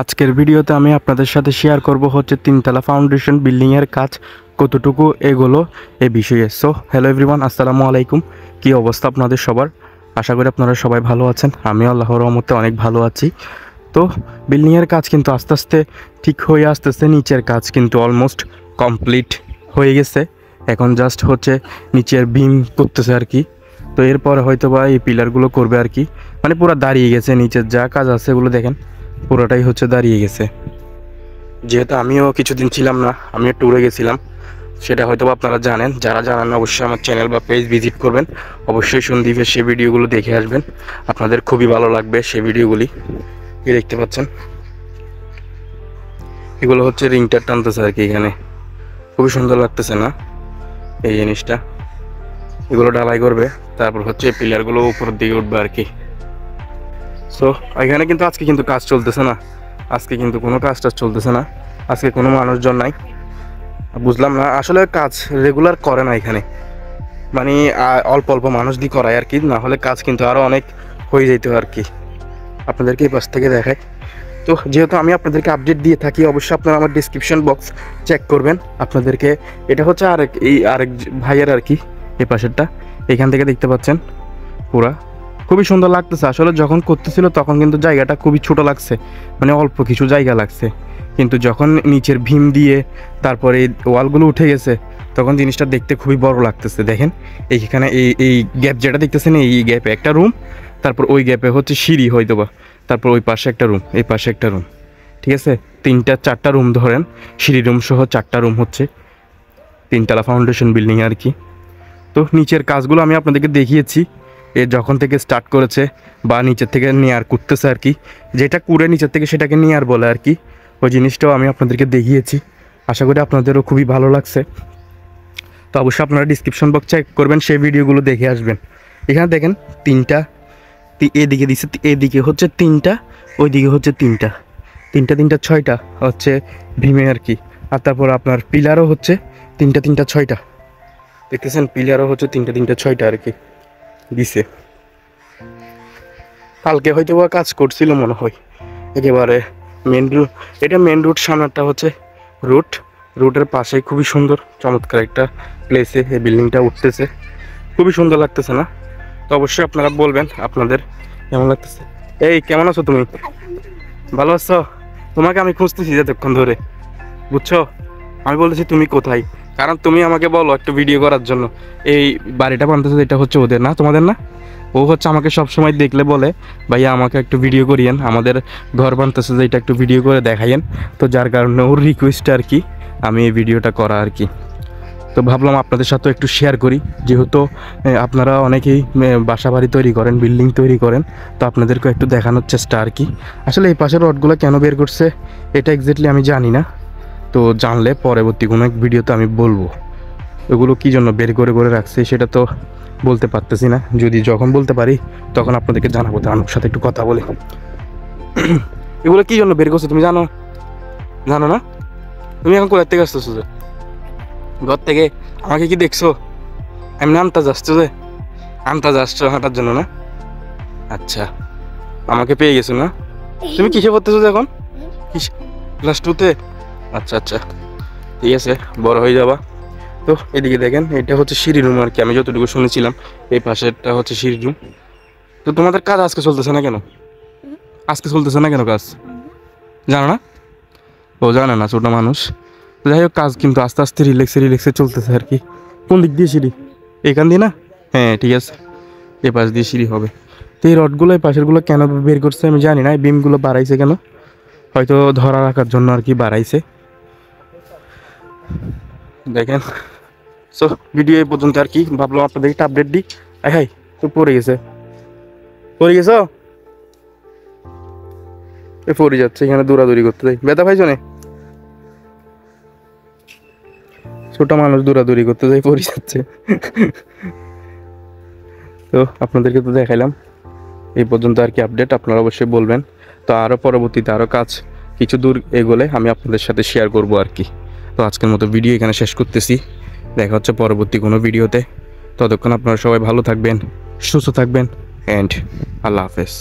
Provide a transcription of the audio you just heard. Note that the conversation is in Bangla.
আজকের ভিডিওতে আমি আপনাদের সাথে শেয়ার করব হচ্ছে তিনতলা ফাউন্ডেশন বিল্ডিংয়ের কাজ কতটুকু এগোলো এই বিষয়ে। সো হ্যালো এভরিওয়ান, আসসালামু আলাইকুম। কি অবস্থা আপনাদের সবার? আশা করি আপনারা সবাই ভালো আছেন। আমি আল্লাহর রহমতে অনেক ভালো আছি। তো বিল্ডিংয়ের কাজ কিন্তু আস্তে আস্তে ঠিক হয়ে আসতেছে। নিচের কাজ কিন্তু অলমোস্ট কমপ্লিট হয়ে গেছে। এখন জাস্ট হচ্ছে নিচের বিম করতেছে আর কি। তো এরপরে হয়তো বা এই পিলারগুলো করবে আর কি। মানে পুরো দাঁড়িয়ে গেছে, নিচের যা কাজ আছে এগুলো দেখেন পুরোটাই হচ্ছে দাঁড়িয়ে গেছে। যেহেতু আমিও কিছুদিন ছিলাম না, আমিও ট্যুরে গেছিলাম, সেটা হয়তো আপনারা জানেন। যারা জানেন না অবশ্যই আমার চ্যানেল বা পেজ ভিজিট করবেন, অবশ্যই সন্দীপের সেই ভিডিওগুলো দেখে আসবেন, আপনাদের খুবই ভালো লাগবে সেই ভিডিওগুলি। দেখতে পাচ্ছেন এগুলো হচ্ছে রিংটা টানতেছে আর কি। এখানে খুবই সুন্দর লাগতেছে না এই জিনিসটা? এগুলো ঢালাই করবে, তারপর হচ্ছে পিলারগুলো উপরের দিকে উঠবে আর কি। সো এখানে কিন্তু আজকে কিন্তু কাজ চলতেছে না, আজকে কিন্তু কোনো কাজটা চলতেছে না, আজকে কোনো মানুষজন নাই। বুঝলাম না আসলে কাজ রেগুলার করে না এখানে, মানে অল্প অল্প মানুষ দিয়ে করায় আর কি, না হলে কাজ কিন্তু আরও অনেক হয়ে যেত আর কি। আপনাদেরকে এই পাশ থেকে দেখায়। তো যেহেতু আমি আপনাদেরকে আপডেট দিয়ে থাকি, অবশ্যই আপনারা আমার ডিসক্রিপশন বক্স চেক করবেন। আপনাদেরকে এটা হচ্ছে আরেক ভাইয়ের আর কি, এই পাশেরটা এখান থেকে দেখতে পাচ্ছেন পুরা খুবই সুন্দর লাগতেছে। আসলে যখন করতেছিল তখন কিন্তু জায়গাটা খুবই ছোট লাগছে, মানে অল্প কিছু জায়গা লাগছে, কিন্তু যখন নিচের ভীম দিয়ে তারপরে ওয়ালগুলো উঠে গেছে তখন জিনিসটা দেখতে খুবই বড় লাগতেছে। দেখেন এইখানে এই গ্যাপ যেটা দেখতেছেন, এই গ্যাপে একটা রুম, তারপর ওই গ্যাপে হচ্ছে সিঁড়ি হয়তো বা, তারপর ওই পাশে একটা রুম, এই পাশে একটা রুম, ঠিক আছে? চারটা রুম ধরেন, সিঁড়ি রুম সহ চারটা রুম হচ্ছে তিনতলা ফাউন্ডেশন বিল্ডিং আর কি। তো নিচের কাজগুলো আমি আপনাদেরকে দেখিয়েছি, এ যখন থেকে স্টার্ট করেছে বা নিচের থেকে নেয়ার করতেছে আর কি, যেটা করে নিচের থেকে সেটাকে নেয়ার বলে আর কি, ওই জিনিসটাও আমি আপনাদেরকে দেখিয়েছি। আশা করি আপনাদেরও খুবই ভালো লাগছে। তো অবশ্যই আপনারা ডিসক্রিপশন বক্স চেক করবেন, সেই ভিডিওগুলো দেখে আসবেন। এখানে দেখেন তিনটা, এদিকে দিচ্ছে, এদিকে হচ্ছে তিনটা, ওইদিকে হচ্ছে তিনটা ছয়টা হচ্ছে ভীমে আর কি। আর তারপর আপনার পিলারও হচ্ছে তিনটা ছয়টা, দেখতেছেন? পিলারও হচ্ছে তিনটা ছয়টা আর কি দিছে। কালকে হয়তো বা কাজ করছিল মনে হয়। একেবারে মেন রুট, এটা মেন রুট, সামনেরটা হচ্ছে রুটের পাশে খুবই সুন্দর চমৎকার একটা প্লেসে এই বিল্ডিংটা উঠতেছে, খুবই সুন্দর লাগতেছে না? তো অবশ্যই আপনারা বলবেন আপনাদের কেমন লাগতেছে। এই কেমন আছো তুমি? ভালো আছো? তোমাকে আমি খুঁজতেছি এতক্ষণ ধরে, বুঝছো? আমি বলতেছি তুমি কোথায়, কারণ তুমি আমাকে বলো একটু ভিডিও করার জন্য। এই বাড়িটা বানতেছে, এটা হচ্ছে ওদের না, তোমাদের না? ও হচ্ছে আমাকে সব সময় দেখলে বলে ভাইয়া আমাকে একটু ভিডিও করিয়েন, আমাদের ঘর বানতেছে যে এটা একটু ভিডিও করে দেখাইয়েন। তো যার কারণে ওর রিকোয়েস্ট আর কি আমি এই ভিডিওটা করা আর কি। তো ভাবলাম আপনাদের সাথে একটু শেয়ার করি, যেহেতু আপনারা অনেকেই বাসা বাড়ি তৈরি করেন, বিল্ডিং তৈরি করেন, তো আপনাদেরকে একটু দেখানোর চেষ্টা আর কি। আসলে এই পাশের রডগুলো কেন বের করছে এটা এক্স্যাক্টলি আমি জানি না, তো জানলে পরবর্তী কোনো এক ভিডিওতে আমি বলবো এগুলো কী জন্য বের করে রাখছে, সেটা তো বলতে পারতেছি না। যদি যখন বলতে পারি তখন আপনাদেরকে জানাবো। তো আমার সাথে একটু কথা বলে এগুলো কী জন্য বের করছে তুমি জানো না? তুমি এখন কোথার থেকে আসতেছো? যে ঘর থেকে আমাকে কি দেখছো? আমি আন্তাজ আসছো, যে আন্তাজ আসছো হাঁটার জন্য না? আচ্ছা, আমাকে পেয়ে গেছো না? তুমি কিসে পড়তেছো এখন? ক্লাস 2-তে? আচ্ছা, ঠিক আছে, বড় হয়ে যাবা। তো এদিকে দেখেন এটা হচ্ছে সিঁড়ি রুম আর কি, আমি যতটুকু শুনেছিলাম এই পাশেরটা হচ্ছে সিঁড়ি রুম। তো তোমাদের কাজ আজকে চলতেছে না কেন? কাজ জানো না? ও জানে না, ছোটো মানুষ। যাই হোক, কাজ কিন্তু আস্তে আস্তে রিল্যাক্সে চলতেছে আর কি। কোন দিক দিয়ে সিঁড়ি? এখান দিয়ে না? হ্যাঁ ঠিক আছে, এ পাশ দিয়ে সিঁড়ি হবে। তো এই রডগুলো এই পাশেরগুলো কেন বের করছে আমি জানি না, এই বিমগুলো বাড়াইছে কেন, হয়তো ধরা রাখার জন্য আর কি বাড়াইছে। দেখেন, সো ভিডিও এই পর্যন্ত আর কি। ভাবলাম আপনাদের একটা আপডেট দিই। হাই তো পড়ে গেছো, পড়ে যাচ্ছে এখানে দৌড়াদৌড়ি করতে যাই, ব্যথা পাইছো না? ছোট মানুষ দৌড়াদৌড়ি করতে যাই, পড়ে যাচ্ছে। তো আপনাদেরকে তো দেখাইলাম এই পর্যন্ত আর কি আপডেট, আপনারা অবশ্যই বলবেন। তো আরও পরবর্তীতে আরও কাজ কিছু দূর এগোলে আমি আপনাদের সাথে শেয়ার করব আর কি। তো আজকের মতো ভিডিও এখানে শেষ করতেছি, দেখা হচ্ছে পরবর্তী কোনো ভিডিওতে। ততক্ষণ আপনারা সবাই ভালো থাকবেন, সুস্থ থাকবেন, অ্যান্ড আল্লাহ হাফেজ।